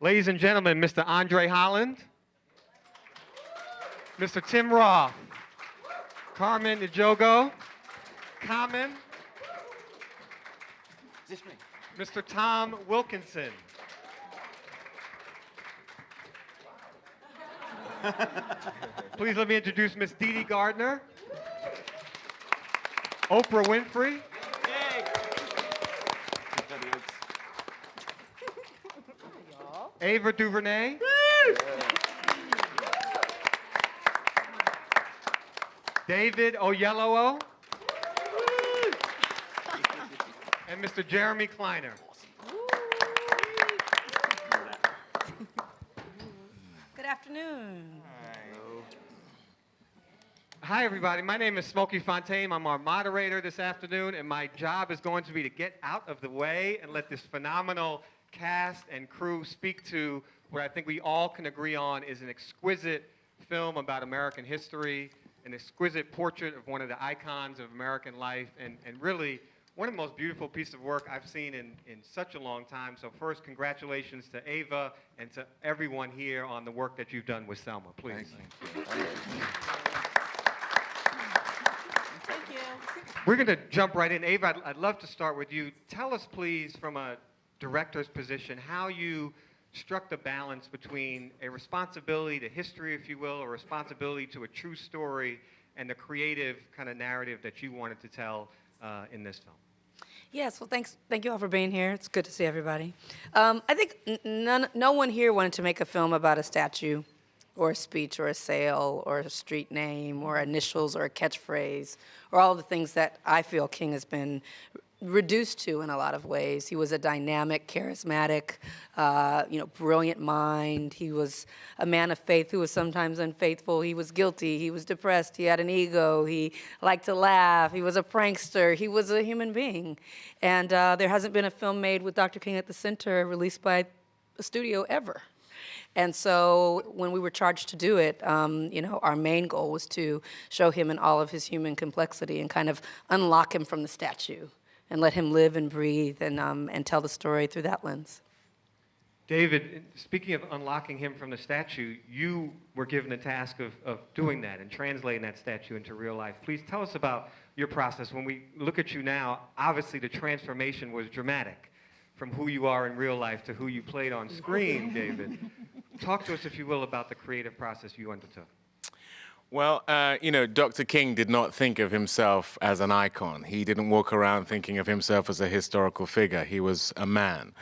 Ladies and gentlemen, Mr. Andre Holland, Mr. Tim Roth, Carmen Egojo, Carmen, Mr. Tom Wilkinson, please let me introduce Miss Dede Gardner, Oprah Winfrey, Ava DuVernay, David Oyelowo, and Mr. Jeremy Kleiner. Good afternoon. Hi, everybody. My name is Smokey Fontaine. I'm our moderator this afternoon, and my job is going to be to get out of the way and let this phenomenal cast and crew speak to what I think we all can agree on is an exquisite film about American history, an exquisite portrait of one of the icons of American life, and really one of the most beautiful pieces of work I've seen in such a long time. So first, congratulations to Ava and to everyone here on the work that you've done with Selma. Please. Thank you. We're going to jump right in. Ava, I'd love to start with you. Tell us, please, from a director's position, how you struck the balance between a responsibility to history, if you will, or responsibility to a true story, and the creative kind of narrative that you wanted to tell in this film. Yes, well, thank you all for being here. It's good to see everybody. I think no one here wanted to make a film about a statue or a speech or a sale or a street name or initials or a catchphrase or all the things that I feel King has been reduced to in a lot of ways. He was a dynamic, charismatic, brilliant mind. He was a man of faith who was sometimes unfaithful. He was guilty. He was depressed. He had an ego. He liked to laugh. He was a prankster. He was a human being. And there hasn't been a film made with Dr. King at the center released by a studio ever. And so when we were charged to do it, our main goal was to show him in all of his human complexity and kind of unlock him from the statue and let him live and breathe and tell the story through that lens. David, speaking of unlocking him from the statue, you were given the task of doing that and translating that statue into real life. Please tell us about your process. When we look at you now, obviously the transformation was dramatic from who you are in real life to who you played on screen, David. Talk to us, if you will, about the creative process you undertook. Well, Dr. King did not think of himself as an icon. He didn't walk around thinking of himself as a historical figure. He was a man.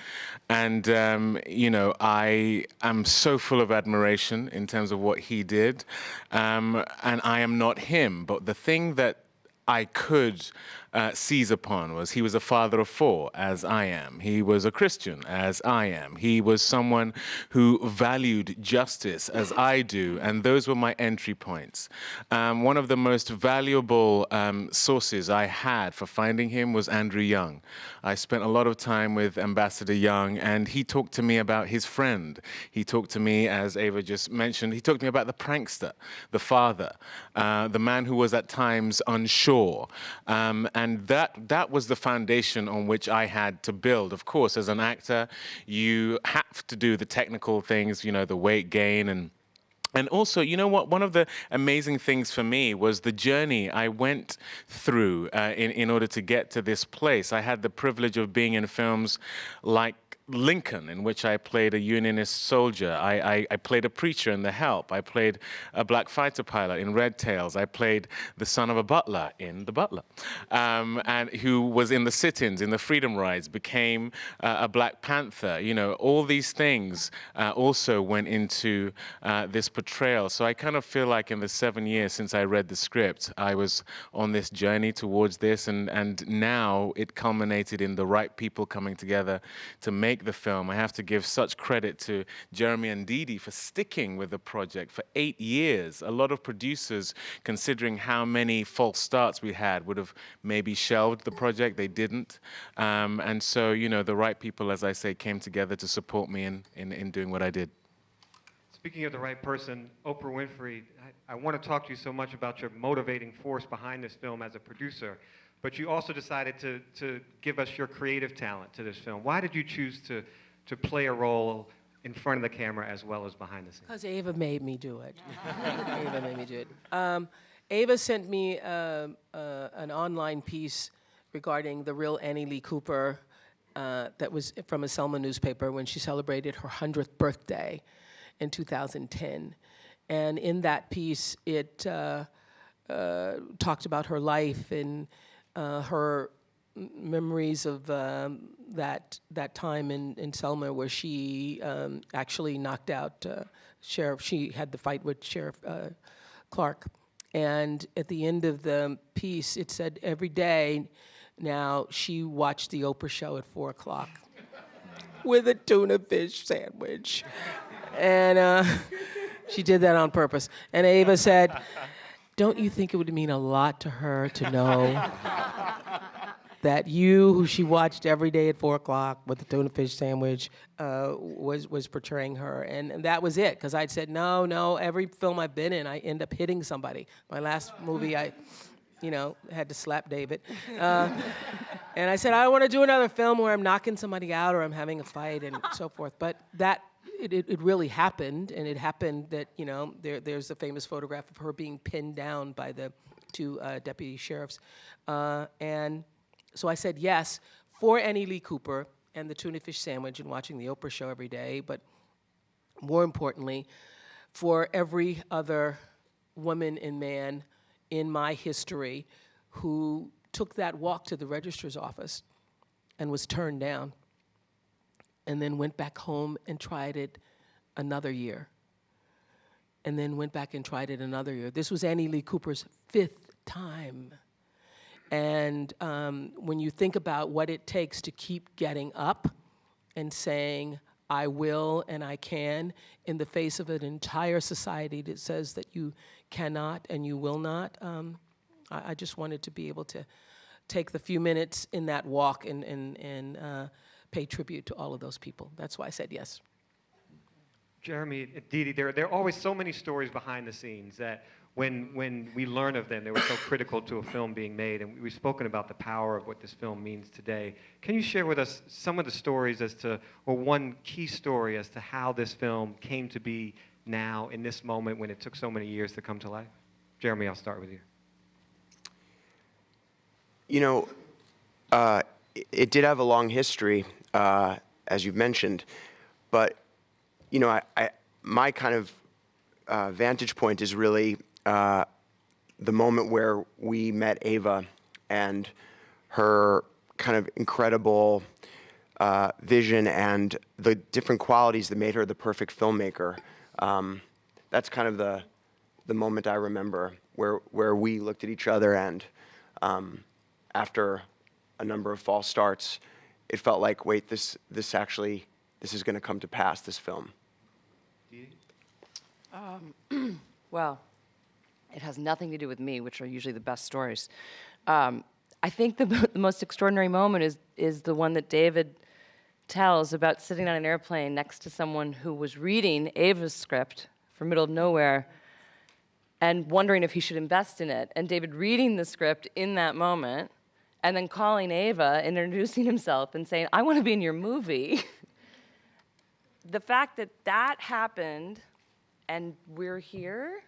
And, I am so full of admiration in terms of what he did. And I am not him. But the thing that I could seize upon was he was a father of four, as I am. He was a Christian, as I am. He was someone who valued justice, as I do, and those were my entry points. One of the most valuable sources I had for finding him was Andrew Young. I spent a lot of time with Ambassador Young, and he talked to me about his friend. He talked to me, as Ava just mentioned, he talked to me about the prankster, the father, the man who was at times unsure. And that was the foundation on which I had to build. Of course, as an actor, you have to do the technical things, the weight gain and also, you know what? One of the amazing things for me was the journey I went through in order to get to this place. I had the privilege of being in films like Lincoln, in which I played a Unionist soldier. I played a preacher in The Help. I played a black fighter pilot in Red Tails. I played the son of a butler in The Butler, and who was in the sit-ins, in the Freedom Rides, became a Black Panther. All these things also went into this portrayal. So I kind of feel like in the 7 years since I read the script, I was on this journey towards this, and now it culminated in the right people coming together to make the film. I have to give such credit to Jeremy and Dede for sticking with the project for 8 years. A lot of producers, considering how many false starts we had, would have maybe shelved the project. They didn't. And so, the right people, as I say, came together to support me in doing what I did. Speaking of the right person, Oprah Winfrey, I want to talk to you so much about your motivating force behind this film as a producer. But you also decided to give us your creative talent to this film. Why did you choose to play a role in front of the camera as well as behind the scenes? Because Ava made me do it. Ava made me do it. Ava sent me an online piece regarding the real Annie Lee Cooper that was from a Selma newspaper when she celebrated her 100th birthday in 2010. And in that piece, it talked about her life and her memories of that time in Selma where she actually knocked out Sheriff. She had the fight with Sheriff Clark. And at the end of the piece, it said every day now she watched the Oprah show at 4 o'clock with a tuna fish sandwich. And she did that on purpose. And Ava said, don't you think it would mean a lot to her to know that you, who she watched every day at 4 o'clock with the tuna fish sandwich, was portraying her? And that was it, because I'd said, no, every film I've been in, I end up hitting somebody. My last movie, I had to slap David. And I said, I don't want to do another film where I'm knocking somebody out or I'm having a fight and so forth. But it really happened, and it happened that, there's a famous photograph of her being pinned down by the 2 deputy sheriffs. And so I said yes for Annie Lee Cooper and the tuna fish sandwich and watching the Oprah show every day, but more importantly, for every other woman and man in my history who took that walk to the registrar's office and was turned down and then went back home and tried it another year and then went back and tried it another year. This was Annie Lee Cooper's 5th time. And when you think about what it takes to keep getting up and saying, I will and I can, in the face of an entire society that says that you cannot and you will not, I just wanted to be able to take the few minutes in that walk and pay tribute to all of those people. That's why I said yes. Jeremy, Dede, there are always so many stories behind the scenes that when we learn of them, they were so critical to a film being made, and we've spoken about the power of what this film means today. Can you share with us some of the stories or one key story as to how this film came to be now in this moment when it took so many years to come to life? Jeremy, I'll start with you. It did have a long history, as you've mentioned, but my kind of vantage point is really the moment where we met Ava and her kind of incredible vision and the different qualities that made her the perfect filmmaker. That's kind of the moment I remember where we looked at each other, and after a number of false starts, it felt like, wait, this is going to come to pass, this film. Well, it has nothing to do with me, which are usually the best stories. I think the most extraordinary moment is the one that David tells about sitting on an airplane next to someone who was reading Ava's script for Middle of Nowhere and wondering if he should invest in it. And David reading the script in that moment and then calling Ava and introducing himself and saying, I want to be in your movie. The fact that that happened and we're here,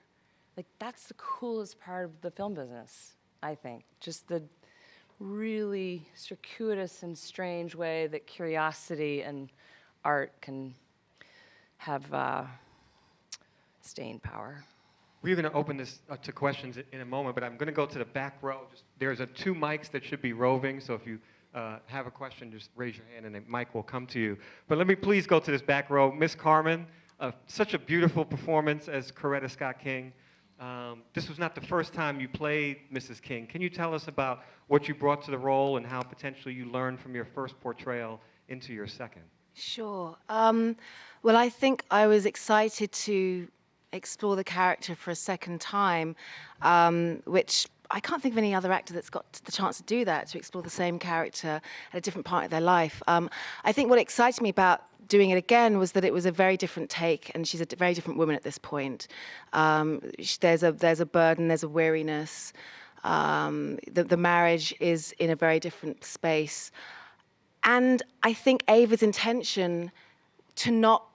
like, that's the coolest part of the film business, I think. Just the really circuitous and strange way that curiosity and art can have staying power. We're going to open this to questions in a moment, but I'm going to go to the back row. There's 2 mics that should be roving, so if you have a question, just raise your hand and the mic will come to you. But let me please go to this back row. Miss Carmen, such a beautiful performance as Coretta Scott King. This was not the first time you played Mrs. King. Can you tell us about what you brought to the role and how potentially you learned from your first portrayal into your second? Sure. Well, I think I was excited to explore the character for a second time, which I can't think of any other actor that's got the chance to do that, to explore the same character at a different part of their life. I think what excited me about doing it again was that it was a very different take, and she's a very different woman at this point. There's a burden, there's a weariness. The marriage is in a very different space. And I think Ava's intention to not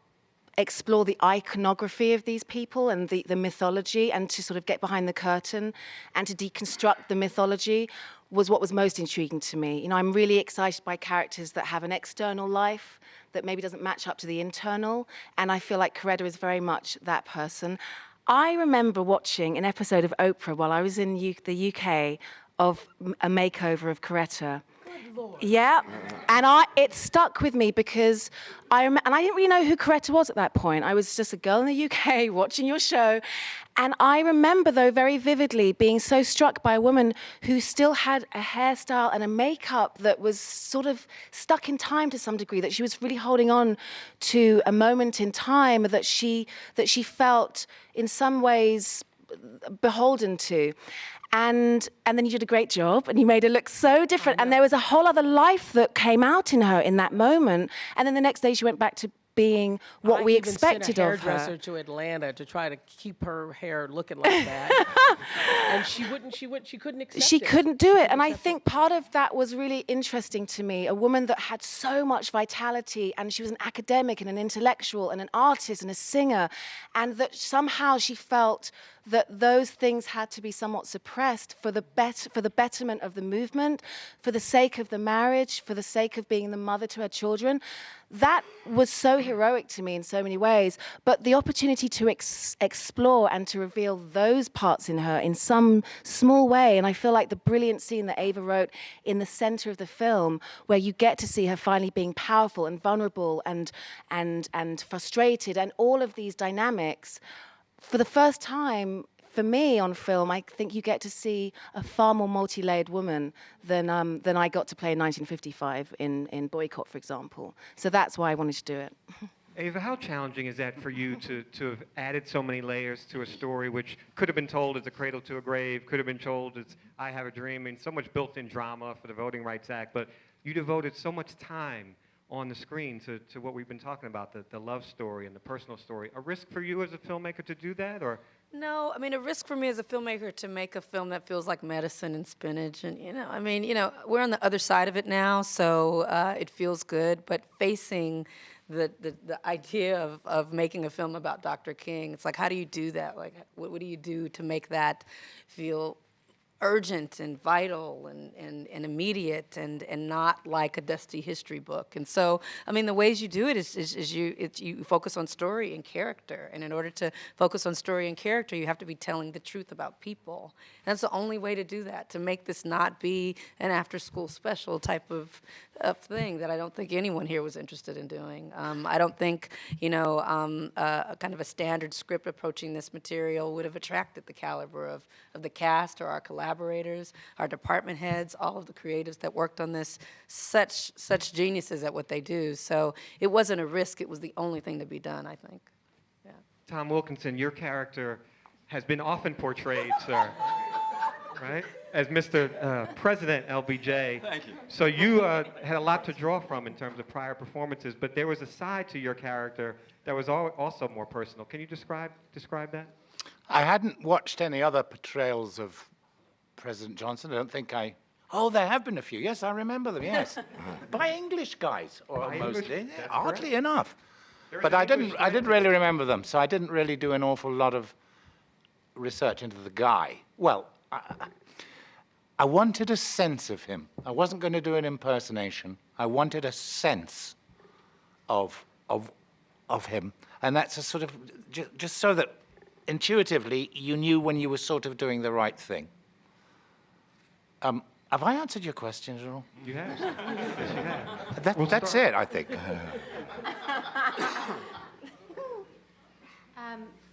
explore the iconography of these people and the mythology, and to sort of get behind the curtain and to deconstruct the mythology was what was most intriguing to me. You know, I'm really excited by characters that have an external life that maybe doesn't match up to the internal, and I feel like Coretta is very much that person. I remember watching an episode of Oprah while I was in the UK of a makeover of Coretta. Yeah, and it stuck with me because and I didn't really know who Coretta was at that point. I was just a girl in the UK watching your show, and I remember, though, very vividly being so struck by a woman who still had a hairstyle and a makeup that was sort of stuck in time to some degree, that she was really holding on to a moment in time that she felt in some ways beholden to. And then you did a great job, and you made her look so different. And there was a whole other life that came out in her in that moment. And then the next day she went back to being what we expected of her. I even sent a hairdresser to Atlanta to try to keep her hair looking like that. And she couldn't accept it. She couldn't do it. And I think part of that was really interesting to me. A woman that had so much vitality, and she was an academic and an intellectual and an artist and a singer, and that somehow she felt that those things had to be somewhat suppressed for the betterment of the movement, for the sake of the marriage, for the sake of being the mother to her children. That was so heroic to me in so many ways. But the opportunity to explore and to reveal those parts in her in some small way, and I feel like the brilliant scene that Ava wrote in the center of the film, where you get to see her finally being powerful and vulnerable and frustrated, and all of these dynamics. For the first time, for me on film, I think you get to see a far more multi-layered woman than I got to play in 1955 in Boycott, for example. So that's why I wanted to do it. Ava, how challenging is that for you to have added so many layers to a story which could have been told as A Cradle to a Grave, could have been told as I Have a Dream, and so much built-in drama for the Voting Rights Act, but you devoted so much time on the screen to what we've been talking about, the love story and the personal story. A risk for you as a filmmaker to do that, or? No, I mean, a risk for me as a filmmaker to make a film that feels like medicine and spinach, and we're on the other side of it now, so it feels good. But facing the idea of making a film about Dr. King, it's like, how do you do that? Like, what do you do to make that feel urgent and vital and immediate and not like a dusty history book? And so, I mean, the ways you do it is you focus on story and character. And in order to focus on story and character, you have to be telling the truth about people. And that's the only way to do that, to make this not be an after-school special type of thing that I don't think anyone here was interested in doing. I don't think, a kind of a standard script approaching this material would have attracted the caliber of the cast or our collaborators, our department heads, all of the creatives that worked on this, such geniuses at what they do. So it wasn't a risk, it was the only thing to be done, I think. Yeah. Tom Wilkinson, your character has been often portrayed, sir, right? As Mr. President LBJ. Thank you. So you had a lot to draw from in terms of prior performances, but there was a side to your character that was also more personal. Can you describe that? I hadn't watched any other portrayals of President Johnson. I don't think I... Oh, there have been a few. Yes, I remember them, yes. By English guys, or mostly. Oddly enough. But I didn't really remember them, so I didn't really do an awful lot of research into the guy. Well, I wanted a sense of him. I wasn't going to do an impersonation. I wanted a sense of him. And that's a sort of, just so that intuitively you knew when you were sort of doing the right thing. Have I answered your questions at all? You have. Yes, you have. That's it, I think.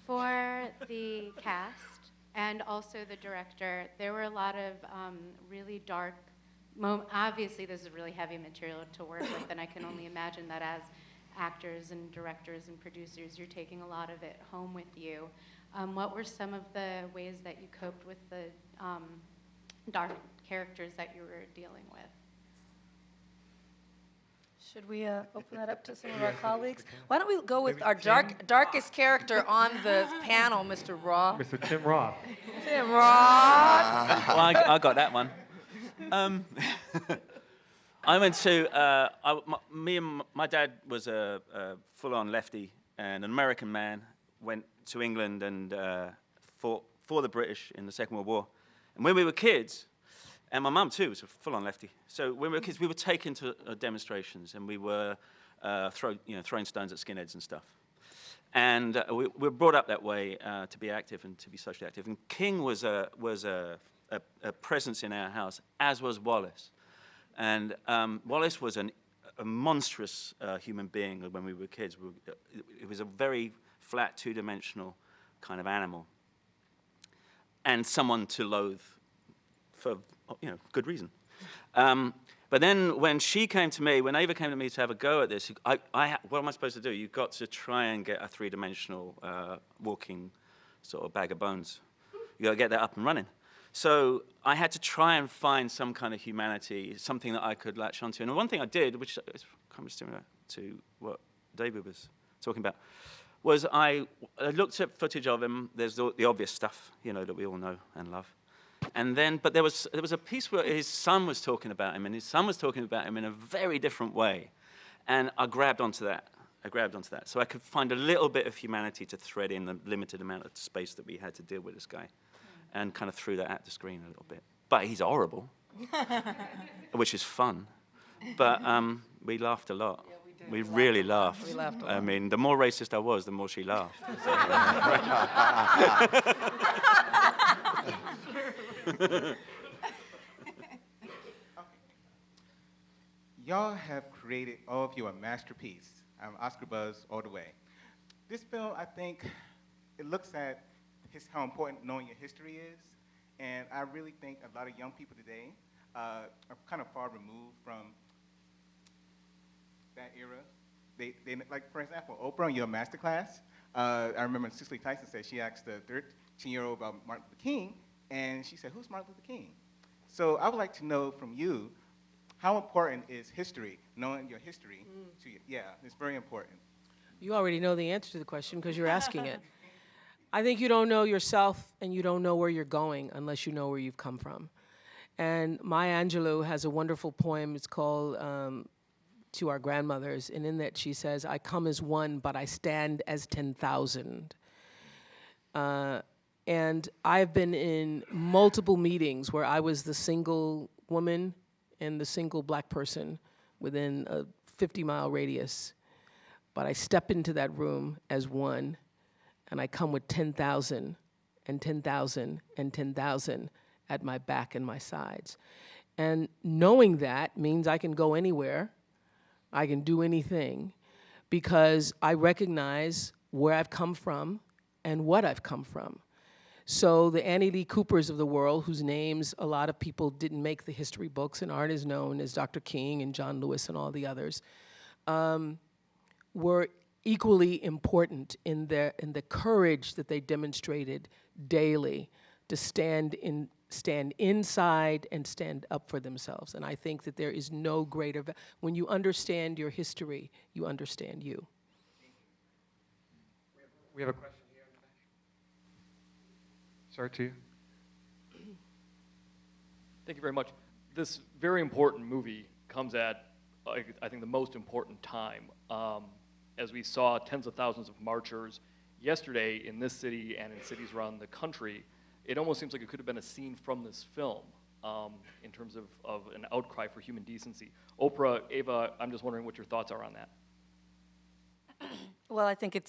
For the cast and also the director, there were a lot of really dark moments. Obviously, this is really heavy material to work with, and I can only imagine that as actors and directors and producers, you're taking a lot of it home with you. What were some of the ways that you coped with the dark characters that you were dealing with? Should we open that up to some of our colleagues? Why don't we go with our darkest character on the panel, Mr. Roth. Mr. Tim Roth. Tim Roth. Well, I got that one. I went to, me and my dad was a full-on lefty and an American man went to England and fought for the British in the Second World War. And when we were kids, and my mum too was a full-on lefty, so when we were kids, we were taken to demonstrations, and we were throwing stones at skinheads and stuff. And we were brought up that way to be active and to be socially active. And King was a presence in our house, as was Wallace. And Wallace was a monstrous human being when we were kids. It was a very flat, two-dimensional kind of animal, and someone to loathe for good reason. But then when she came to me, when Ava came to me to have a go at this, what am I supposed to do? You've got to try and get a three-dimensional walking sort of bag of bones. You got to get that up and running. So I had to try and find some kind of humanity, something that I could latch onto. And one thing I did, which is kind of similar to what David was talking about, was I looked at footage of him. There's the obvious stuff, that we all know and love. And then, but there was a piece where his son was talking about him, and his son was talking about him in a very different way. And I grabbed onto that. So I could find a little bit of humanity to thread in the limited amount of space that we had to deal with this guy, and kind of threw that at the screen a little bit. But he's horrible, which is fun. But we laughed a lot. Yeah, we really laughed. We laughed a lot. I mean, the more racist I was, the more she laughed. Y'all have created all of you a masterpiece. Oscar buzz all the way. This film, I think, it looks at how important knowing your history is, and I really think a lot of young people today are kind of far removed from that era. They like, for example, Oprah in your masterclass, I remember Cicely Tyson said she asked the 13-year-old about Martin Luther King, and she said, "Who's Martin Luther King?" So I would like to know from you, how important is history, knowing your history to you? Yeah, it's very important. You already know the answer to the question because you're asking it. I think you don't know yourself and you don't know where you're going unless you know where you've come from. And Maya Angelou has a wonderful poem. It's called To Our Grandmothers. And in that she says, "I come as one, but I stand as 10,000. And I've been in multiple meetings where I was the single woman and the single black person within a 50-mile radius. But I step into that room as one, and I come with 10,000 and 10,000 and 10,000 at my back and my sides. And knowing that means I can go anywhere, I can do anything, because I recognize where I've come from and what I've come from. So the Annie Lee Coopers of the world, whose names a lot of people didn't make the history books and aren't as known as Dr. King and John Lewis and all the others, were equally important in the courage that they demonstrated daily to stand inside and stand up for themselves. And I think that there is no greater, when you understand your history, you understand you. We have a question here in the back. Sir, to you. Thank you very much. This very important movie comes at, I think, the most important time. As we saw tens of thousands of marchers yesterday in this city and in cities around the country, it almost seems like it could have been a scene from this film in terms of an outcry for human decency. Oprah, Ava, I'm just wondering what your thoughts are on that. Well, I think it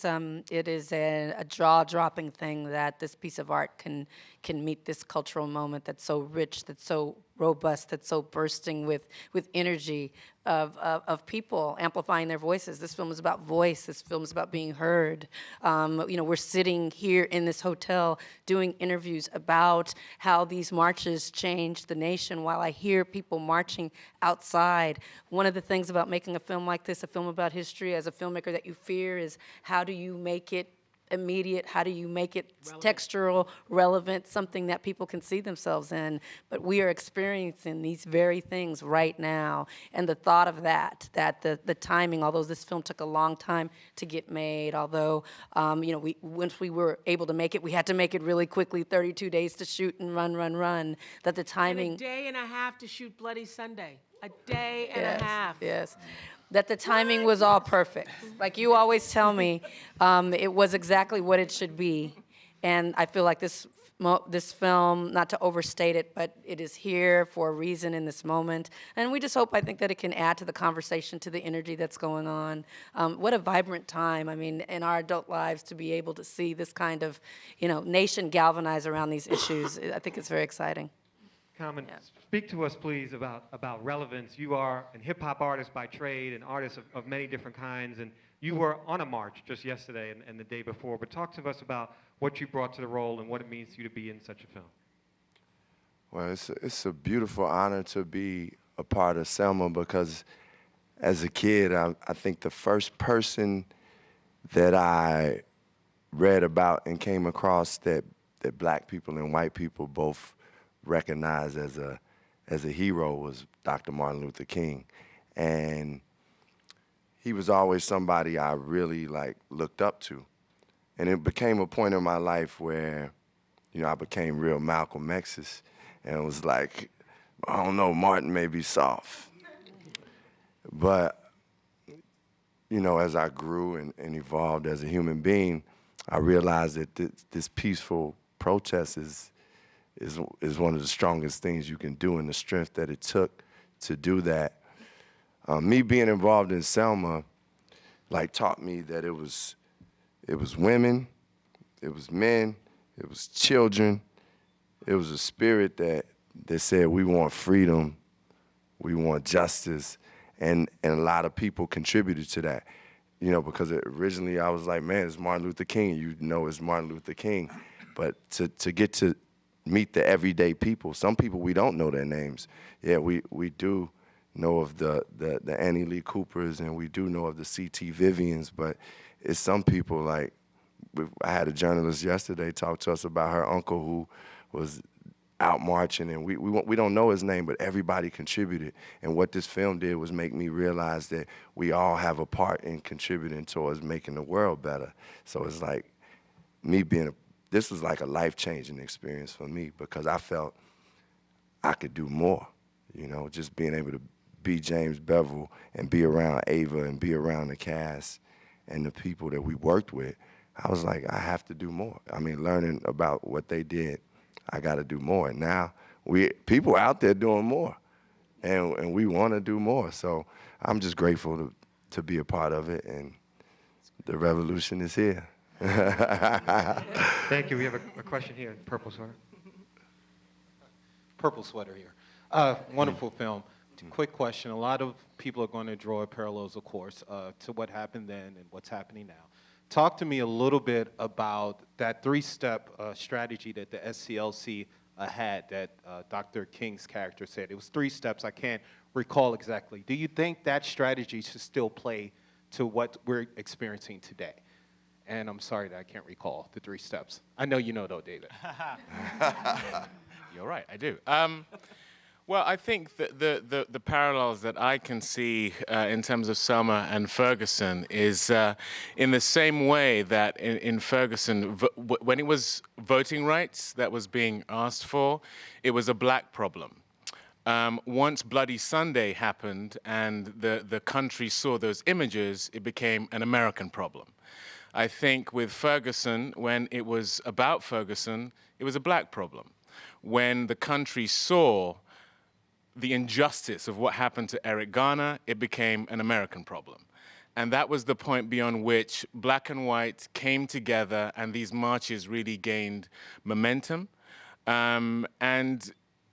is a jaw-dropping thing that this piece of art can meet this cultural moment that's so rich, that's so robust, that's so bursting with energy of people amplifying their voices. This film is about voice. This film is about being heard. We're sitting here in this hotel doing interviews about how these marches changed the nation while I hear people marching outside. One of the things about making a film like this, a film about history, as a filmmaker that you fear is how do you make it immediate, how do you make it textural, relevant, something that people can see themselves in. But we are experiencing these very things right now. And the thought of that the timing, although this film took a long time to get made, although, once we were able to make it, we had to make it really quickly, 32 days to shoot and run, that the timing. And a day and a half to shoot Bloody Sunday. A day and a half. Yes. that the timing was all perfect. Like you always tell me, it was exactly what it should be. And I feel like this film, not to overstate it, but it is here for a reason in this moment. And we just hope, I think, that it can add to the conversation, to the energy that's going on. What a vibrant time, I mean, in our adult lives to be able to see this kind of, nation galvanize around these issues. I think it's very exciting. Carmen, speak to us, please, about relevance. You are a hip-hop artist by trade and artist of many different kinds, and you were on a march just yesterday and the day before, but talk to us about what you brought to the role and what it means to you to be in such a film. Well, it's a beautiful honor to be a part of Selma because as a kid, I think the first person that I read about and came across that black people and white people both recognized as a hero was Dr. Martin Luther King. And he was always somebody I really looked up to. And it became a point in my life where, I became real Malcolm X's and it was like, I don't know, Martin may be soft. But, as I grew and evolved as a human being, I realized that this peaceful protest is one of the strongest things you can do, and the strength that it took to do that. Me being involved in Selma, taught me that it was women, it was men, it was children. It was a spirit that said we want freedom, we want justice, and a lot of people contributed to that. Because originally I was like, man, it's Martin Luther King. It's Martin Luther King. But to get to meet the everyday people, some people we don't know their names. Yeah, we do know of the Annie Lee Coopers and we do know of the C.T. Vivians, but it's some people I had a journalist yesterday talk to us about her uncle who was out marching, and we don't know his name, but everybody contributed. And what this film did was make me realize that we all have a part in contributing towards making the world better. So it's like this was like a life-changing experience for me because I felt I could do more, just being able to be James Bevel and be around Ava and be around the cast and the people that we worked with. I was like, I have to do more. I mean, learning about what they did, I got to do more. And now people out there doing more, and we want to do more. So I'm just grateful to be a part of it, and the revolution is here. Thank you. We have a question here, purple sweater. Purple sweater here. Wonderful film. Quick question. A lot of people are going to draw parallels, of course, to what happened then and what's happening now. Talk to me a little bit about that three-step strategy that the SCLC had that Dr. King's character said. It was 3 steps. I can't recall exactly. Do you think that strategy should still play to what we're experiencing today? And I'm sorry that I can't recall the 3 steps. I know you know, though, David. You're right, I do. Well, I think that the parallels that I can see in terms of Selma and Ferguson is in the same way that in Ferguson, when it was voting rights that was being asked for, it was a black problem. Once Bloody Sunday happened and the country saw those images, it became an American problem. I think with Ferguson, when it was about Ferguson, it was a black problem. When the country saw the injustice of what happened to Eric Garner, it became an American problem. And that was the point beyond which black and white came together and these marches really gained momentum. And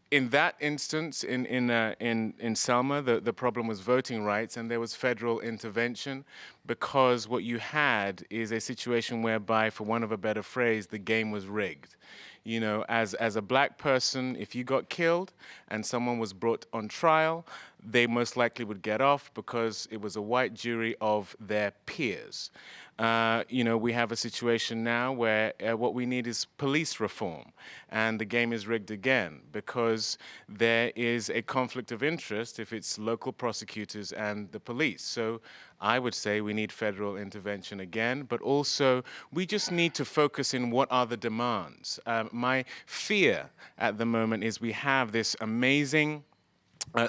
in that instance, in Selma, the problem was voting rights, and there was federal intervention because what you had is a situation whereby, for want of a better phrase, the game was rigged. As a black person, if you got killed and someone was brought on trial, they most likely would get off because it was a white jury of their peers. We have a situation now where what we need is police reform, and the game is rigged again because there is a conflict of interest if it's local prosecutors and the police. So I would say we need federal intervention again, but also we just need to focus in what are the demands. My fear at the moment is we have this amazing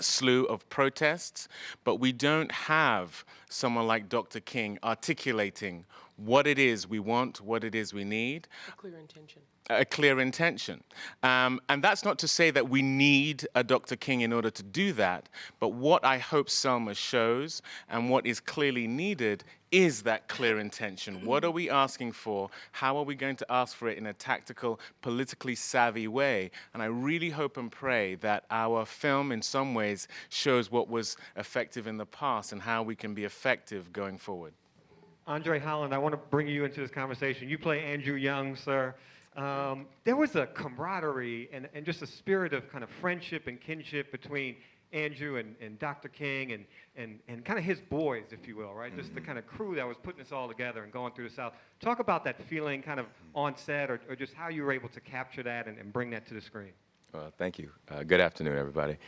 slew of protests, but we don't have someone like Dr. King articulating what it is we want, what it is we need. A clear intention. A clear intention. And that's not to say that we need a Dr. King in order to do that, but what I hope Selma shows and what is clearly needed is that clear intention. What are we asking for? How are we going to ask for it in a tactical, politically savvy way? And I really hope and pray that our film in some ways shows what was effective in the past and how we can be effective going forward. Andre Holland, I want to bring you into this conversation. You play Andrew Young, sir. There was a camaraderie and just a spirit of kind of friendship and kinship between Andrew and Dr. King and kind of his boys, if you will, right? Just the kind of crew that was putting this all together and going through the South. Talk about that feeling kind of on set or just how you were able to capture that and bring that to the screen. Well, thank you. Good afternoon, everybody.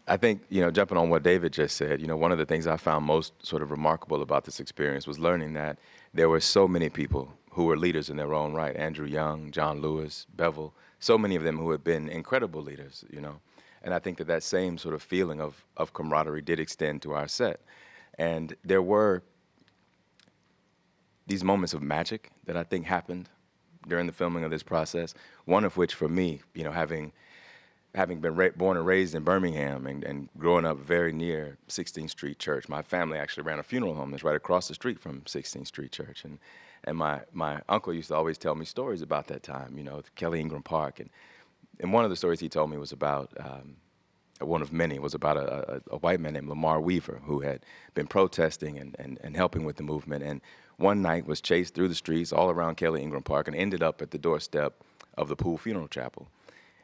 I think, jumping on what David just said, one of the things I found most sort of remarkable about this experience was learning that there were so many people who were leaders in their own right. Andrew Young, John Lewis, Bevel, so many of them who had been incredible leaders, And I think that same sort of feeling of camaraderie did extend to our set. And there were these moments of magic that I think happened during the filming of this process, one of which for me, having been born and raised in Birmingham and growing up very near 16th Street Church. My family actually ran a funeral home that's right across the street from 16th Street Church. And my uncle used to always tell me stories about that time, Kelly Ingram Park. And one of the stories he told me was about, one of many, was about a white man named Lamar Weaver who had been protesting and helping with the movement. And one night was chased through the streets all around Kelly Ingram Park and ended up at the doorstep of the Poole Funeral Chapel.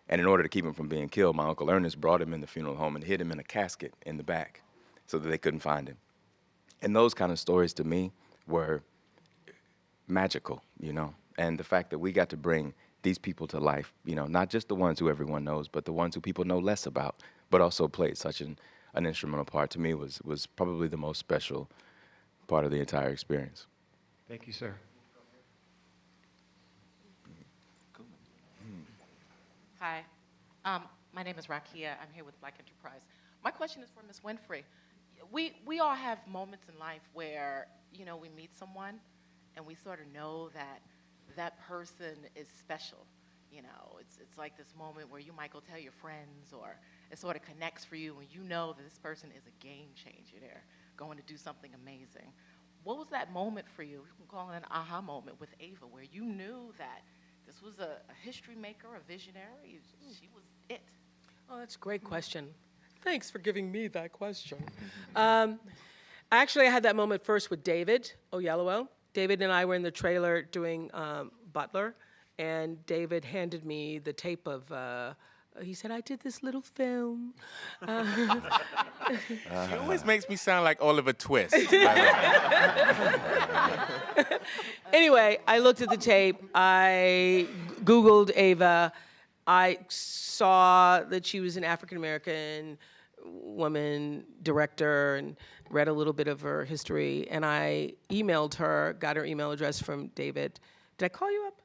And in order to keep him from being killed, my Uncle Ernest brought him in the funeral home and hid him in a casket in the back so that they couldn't find him. And those kind of stories to me were magical, and the fact that we got to bring these people to life, not just the ones who everyone knows, but the ones who people know less about, but also played such an instrumental part, to me was probably the most special part of the entire experience. Thank you, sir. Hi, my name is Rakia. I'm here with Black Enterprise. My question is for Ms. Winfrey. We all have moments in life where, we meet someone and we sort of know that person is special. It's like this moment where you might go tell your friends or it sort of connects for you and you know that this person is a game changer. They're going to do something amazing. What was that moment for you? You can call it an aha moment with Ava where you knew that this was a history maker, a visionary. She was it. Oh, that's a great question. Thanks for giving me that question. Actually, I had that moment first with David Oyelowo. David and I were in the trailer doing Butler, and David handed me the tape of, he said, I did this little film. She always makes me sound like Oliver Twist. Anyway, I looked at the tape. I Googled Ava. I saw that she was an African-American woman director and read a little bit of her history. And I emailed her, got her email address from David. Did I call you up?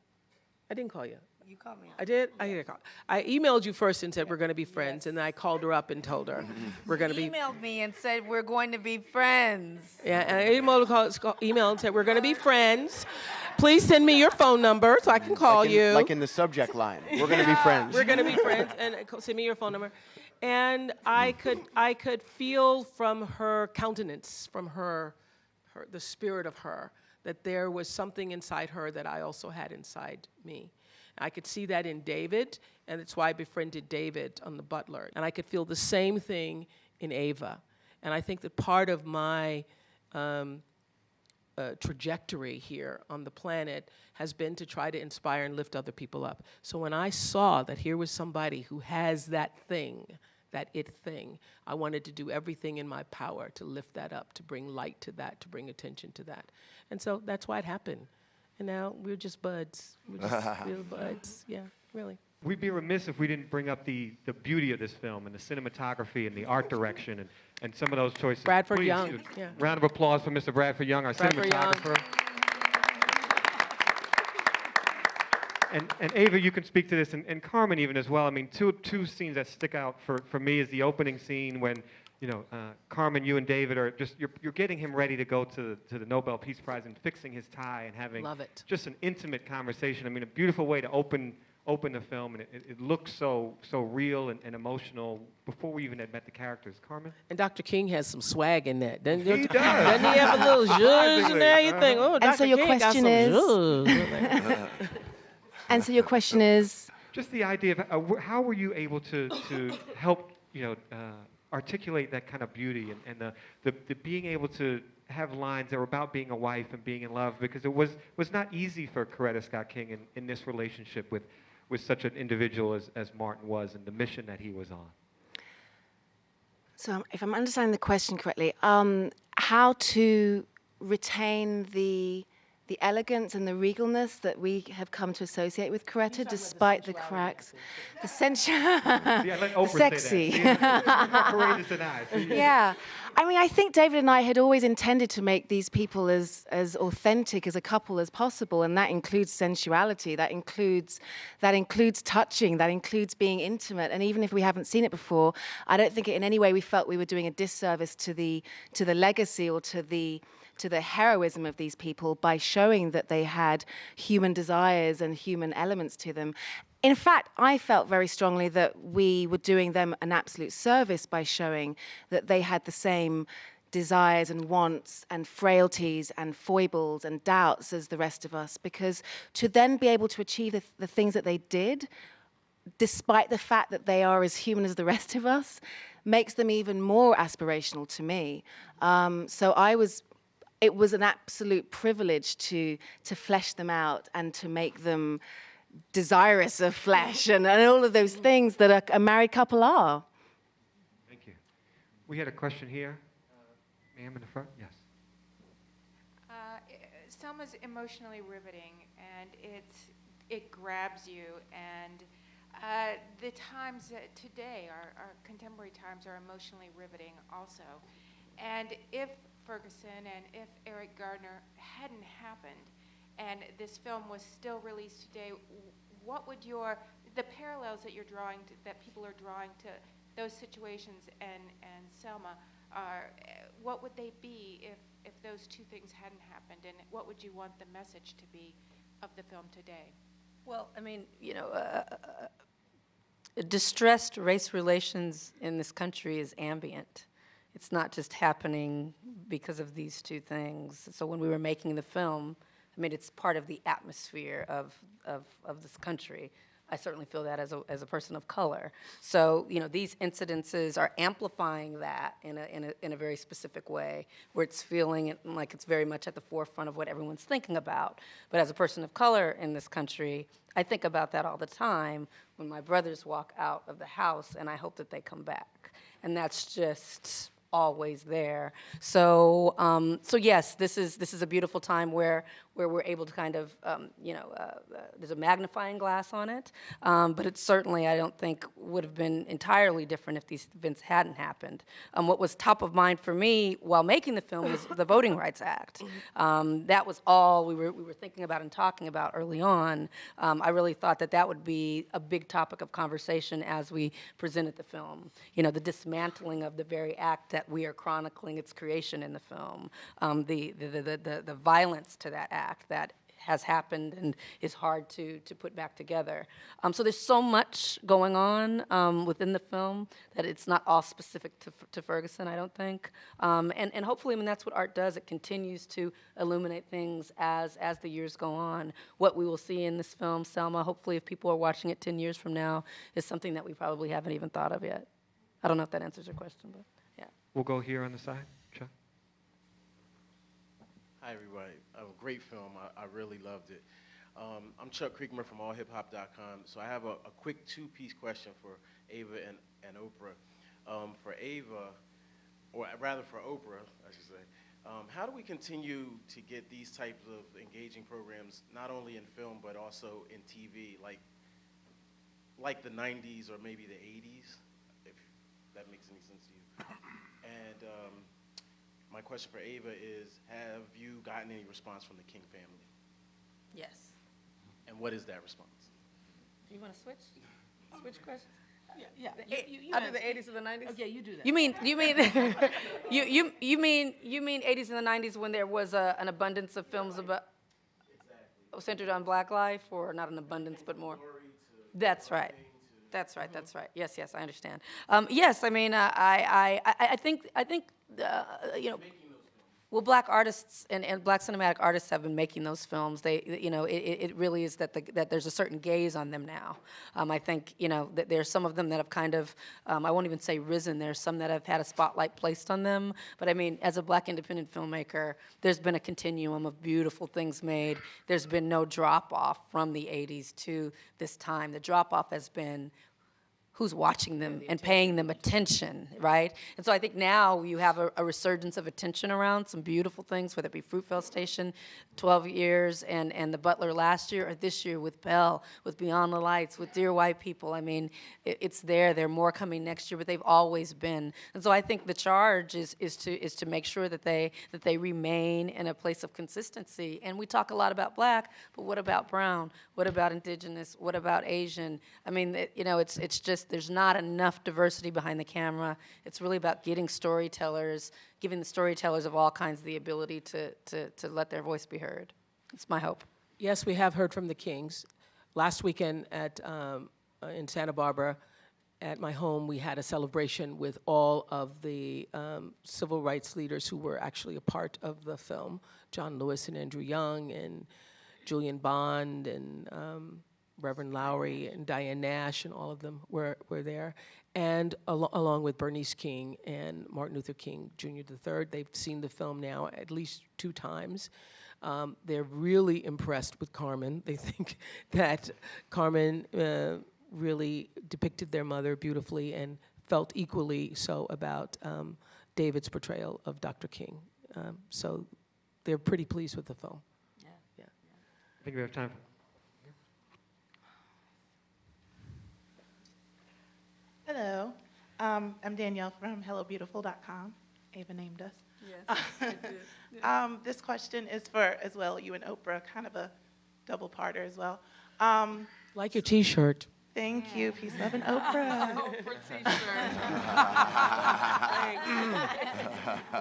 I didn't call you. You called me up. I did? I did call. I emailed you first and said we're going to be friends, and then I called her up and told her we're going to be. You emailed me and said we're going to be friends. Yeah, and I emailed and said we're going to be friends. Please send me your phone number so I can call you. Like in the subject line, we're going to be friends. We're going to be friends, and send me your phone number. And I could feel from her countenance, from her the spirit of her, that there was something inside her that I also had inside me. I could see that in David, and that's why I befriended David on The Butler. And I could feel the same thing in Ava. And I think that part of my trajectory here on the planet has been to try to inspire and lift other people up. So when I saw that here was somebody who has that thing, that it thing, I wanted to do everything in my power to lift that up, to bring light to that, to bring attention to that. And so that's why it happened. And now we're just buds. We're buds. Yeah, really. We'd be remiss if we didn't bring up the beauty of this film and the cinematography and the art direction and some of those choices. Bradford Please, Young. Yeah. Round of applause for Mr. Bradford Young, our cinematographer. And Ava, you can speak to this, and Carmen even as well. I mean, two scenes that stick out for me is the opening scene when, Carmen, you and David are just, you're getting him ready to go to the Nobel Peace Prize and fixing his tie and having Love it. just an intimate conversation. I mean, a beautiful way to open the film, and it looks so real and emotional before we even had met the characters. Carmen? And Dr. King has some swag in that. Doesn't He does. Doesn't he have a little zhuzh in there? You think, oh, Dr. And so your King got question some is- zhuzh. And so your question is? Just the idea of how were you able to help articulate that kind of beauty and the being able to have lines that were about being a wife and being in love, because it was not easy for Coretta Scott King in this relationship with such an individual as Martin was and the mission that he was on. So if I'm understanding the question correctly, how to retain the elegance and the regalness that we have come to associate with Coretta, despite the cracks, the sensual, the sexy. Yeah, I mean, I think David and I had always intended to make these people as authentic as a couple as possible, and that includes sensuality, that includes touching, that includes being intimate. And even if we haven't seen it before, I don't think in any way we felt we were doing a disservice to the legacy or to the heroism of these people by showing that they had human desires and human elements to them. In fact, I felt very strongly that we were doing them an absolute service by showing that they had the same desires and wants and frailties and foibles and doubts as the rest of us, because to then be able to achieve the things that they did, despite the fact that they are as human as the rest of us, makes them even more aspirational to me. It was an absolute privilege to flesh them out and to make them desirous of flesh and all of those things that a married couple are. Thank you. We had a question here. Ma'am in the front, yes. Selma's emotionally riveting, and it grabs you, and the times today, our contemporary times, are emotionally riveting also. And if Ferguson and if Eric Gardner hadn't happened, and this film was still released today, what would the parallels that you're drawing, that people are drawing to those situations and Selma, what would they be if those two things hadn't happened, and what would you want the message to be of the film today? Well, I mean, distressed race relations in this country is ambient. It's not just happening because of these two things. So when we were making the film, I mean, it's part of the atmosphere of this country. I certainly feel that as a person of color. So these incidences are amplifying that in a very specific way, where it's feeling like it's very much at the forefront of what everyone's thinking about. But as a person of color in this country, I think about that all the time when my brothers walk out of the house, and I hope that they come back. And that's just always there. So yes, this is a beautiful time where we're able to kind of, there's a magnifying glass on it, but it certainly, I don't think, would have been entirely different if these events hadn't happened. What was top of mind for me while making the film was the Voting Rights Act. That was all we were thinking about and talking about early on. I really thought that would be a big topic of conversation as we presented the film. The dismantling of the very act that we are chronicling its creation in the film, the violence to that act that has happened and is hard to put back together. So there's so much going on within the film that it's not all specific to Ferguson, I don't think. And hopefully, I mean, that's what art does. It continues to illuminate things as the years go on. What we will see in this film, Selma, hopefully if people are watching it 10 years from now, is something that we probably haven't even thought of yet. I don't know if that answers your question, but yeah. We'll go here on the side. Chuck. Hi, everybody. A great film. I really loved it. I'm Chuck Creekmer from allhiphop.com. So I have a quick two-piece question for Ava and Oprah. For Ava, or rather for Oprah, I should say, how do we continue to get these types of engaging programs, not only in film, but also in TV, like the 90s or maybe the 80s, if that makes any sense to you? And my question for Ava is, have you gotten any response from the King family? Yes. And And what is that response? You want to switch? Switch questions? Yeah. I'll do the 80s or the 90s? Okay, you do that. You mean you mean 80s and the 90s when there was an abundance of films about centered on Black life, or not an abundance but more? That's right. That's right. That's right. Yes, I understand. Yes, I mean I think you know. Well, Black artists and Black cinematic artists have been making those films. It really is that there's a certain gaze on them now. I think, that there's some of them that have kind of, I won't even say risen. There's some that have had a spotlight placed on them. But I mean, as a Black independent filmmaker, there's been a continuum of beautiful things made. There's been no drop off from the 80s to this time. The drop off has been who's watching them and paying them attention, right? And so I think now you have a resurgence of attention around some beautiful things, whether it be Fruitvale Station, 12 years, and The Butler last year, or this year with Belle, with Beyond the Lights, with Dear White People. I mean, it's there. There are more coming next year, but they've always been. And so I think the charge is to make sure that they remain in a place of consistency. And we talk a lot about Black, but what about Brown? What about Indigenous? What about Asian? I mean, it's just there's not enough diversity behind the camera. It's really about getting storytellers, giving the storytellers of all kinds the ability to let their voice be heard. It's my hope. Yes, we have heard from the Kings. Last weekend in Santa Barbara, at my home, we had a celebration with all of the civil rights leaders who were actually a part of the film, John Lewis and Andrew Young and Julian Bond and Reverend Lowry and Diane Nash, and all of them were there, and along with Bernice King and Martin Luther King Jr. III. They've seen the film now at least 2 times. They're really impressed with Carmen. They think that Carmen really depicted their mother beautifully and felt equally so about David's portrayal of Dr. King. So they're pretty pleased with the film. I think we have time for. Hello, I'm Danielle from HelloBeautiful.com. Ava named us. Yes, this question is for, as well, you and Oprah, kind of a double-parter as well. Like your T-shirt. Thank you. Peace, love, and Oprah. Oprah T-shirt.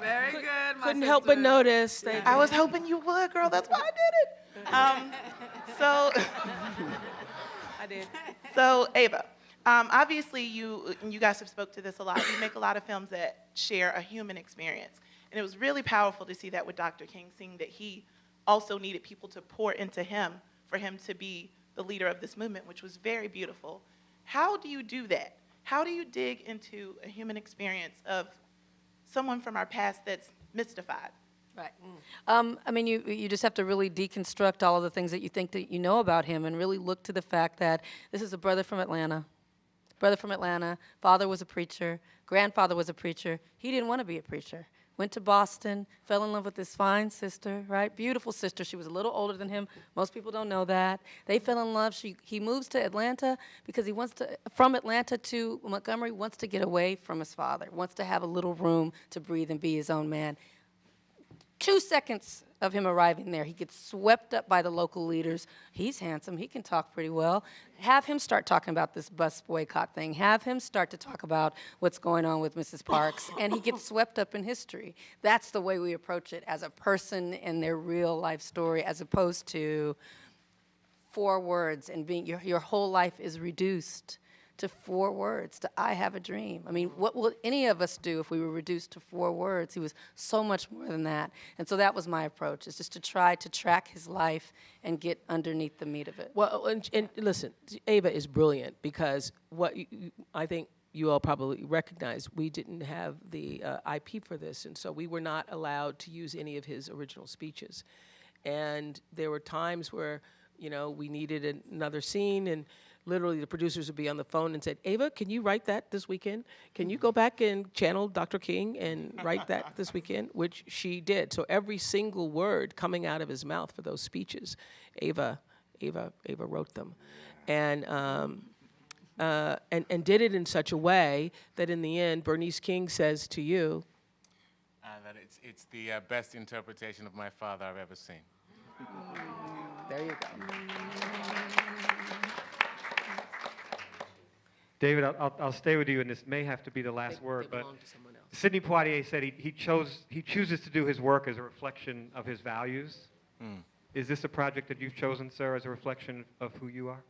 Very good, my Couldn't help but notice. I was hoping you would, girl. That's why I did it. So, I did. So, Ava, obviously you guys have spoke to this a lot. You make a lot of films that share a human experience. And it was really powerful to see that with Dr. King, seeing that he also needed people to pour into him for him to be the leader of this movement, which was very beautiful. How do you do that? How do you dig into a human experience of someone from our past that's mystified? Right. I mean, you just have to really deconstruct all of the things that you think that you know about him and really look to the fact that this is a brother from Atlanta. Father was a preacher. Grandfather was a preacher. He didn't want to be a preacher. Went to Boston, fell in love with this fine sister, right? Beautiful sister. She was a little older than him. Most people don't know that. They fell in love. He moves to Atlanta because he wants to, from Atlanta to Montgomery, wants to get away from his father, wants to have a little room to breathe and be his own man. 2 seconds of him arriving there, he gets swept up by the local leaders. He's handsome. He can talk pretty well. Have him start talking about this bus boycott thing. Have him start to talk about what's going on with Mrs. Parks, and he gets swept up in history. That's the way we approach it, as a person in their real life story, as opposed to 4 words and being your whole life is reduced to 4 words, to I have a dream. I mean, what will any of us do if we were reduced to 4 words? He was so much more than that. And so that was my approach, is just to try to track his life and get underneath the meat of it. Well, and listen, Ava is brilliant, because I think you all probably recognize, we didn't have the IP for this, and so we were not allowed to use any of his original speeches. And there were times where, we needed another scene, and literally the producers would be on the phone and said, Ava, can you write that this weekend? Can you go back and channel Dr. King and write that this weekend? Which she did. So every single word coming out of his mouth for those speeches, Ava wrote them. And did it in such a way that in the end, Bernice King says to you, that it's the best interpretation of my father I've ever seen. There you go. David, I'll stay with you, and this may have to be the last word, but Sidney Poitier said he chooses to do his work as a reflection of his values. Is this a project that you've chosen, sir, as a reflection of who you are?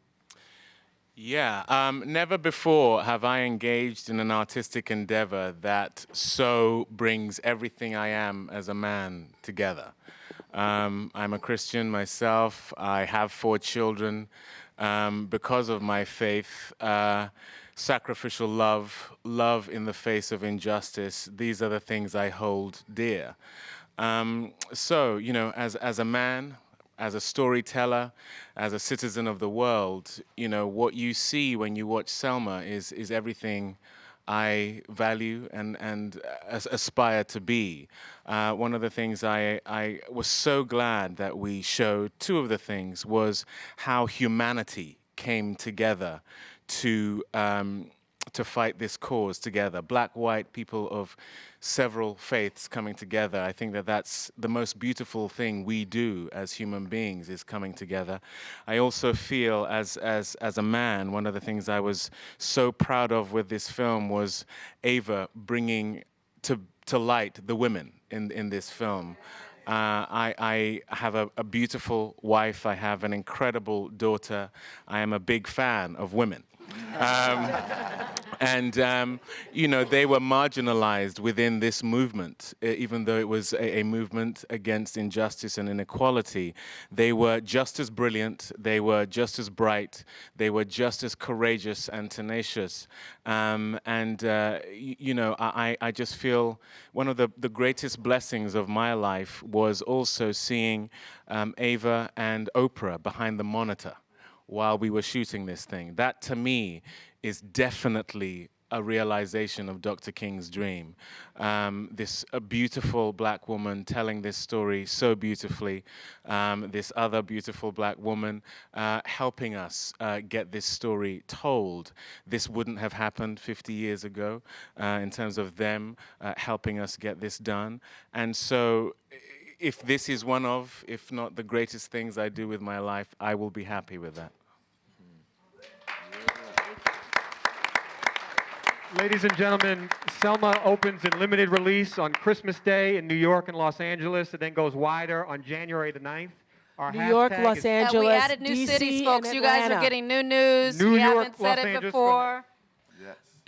Yeah, never before have I engaged in an artistic endeavor that so brings everything I am as a man together. I'm a Christian myself. I have 4 children. Because of my faith, sacrificial love, love in the face of injustice, these are the things I hold dear. So, you know, as a man, as a storyteller, as a citizen of the world, you know, what you see when you watch Selma is everything I value and aspire to be. One of the things I was so glad that we showed, 2 of the things, was how humanity came together to fight this cause together. Black, white, people of several faiths coming together. I think that that's the most beautiful thing we do as human beings, is coming together. I also feel as a man, one of the things I was so proud of with this film was Ava bringing to light the women in this film. I have a beautiful wife. I have an incredible daughter. I am a big fan of women. You know, they were marginalized within this movement, even though it was a movement against injustice and inequality. They were just as brilliant, they were just as bright, they were just as courageous and tenacious. You know, I just feel one of the greatest blessings of my life was also seeing Ava and Oprah behind the monitor while we were shooting this thing. That, to me, is definitely a realization of Dr. King's dream. A beautiful black woman telling this story so beautifully, this other beautiful black woman helping us get this story told. This wouldn't have happened 50 years ago in terms of them helping us get this done. And so, if this is one of, if not the greatest things I do with my life, I will be happy with that. Ladies and gentlemen, Selma opens in limited release on Christmas Day in New York and Los Angeles. It then goes wider on January the 9th. Our New York, hashtag Los is Angeles, We added new DC, cities, and folks. You guys Atlanta. are getting new news. New we York, haven't said Los it Angeles, before.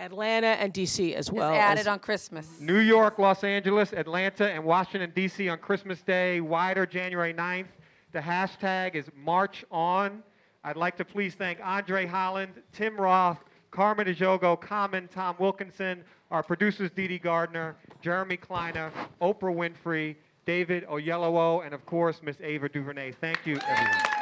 Atlanta and DC as well. It's added as on Christmas. New York, Los Angeles, Atlanta, and Washington, D.C. on Christmas Day, wider January 9th. The hashtag is March On. I'd like to please thank Andre Holland, Tim Roth, Carmen Ejogo, Tom Wilkinson, our producers Dede Gardner, Jeremy Kleiner, Oprah Winfrey, David Oyelowo, and of course, Miss Ava DuVernay. Thank you, everyone.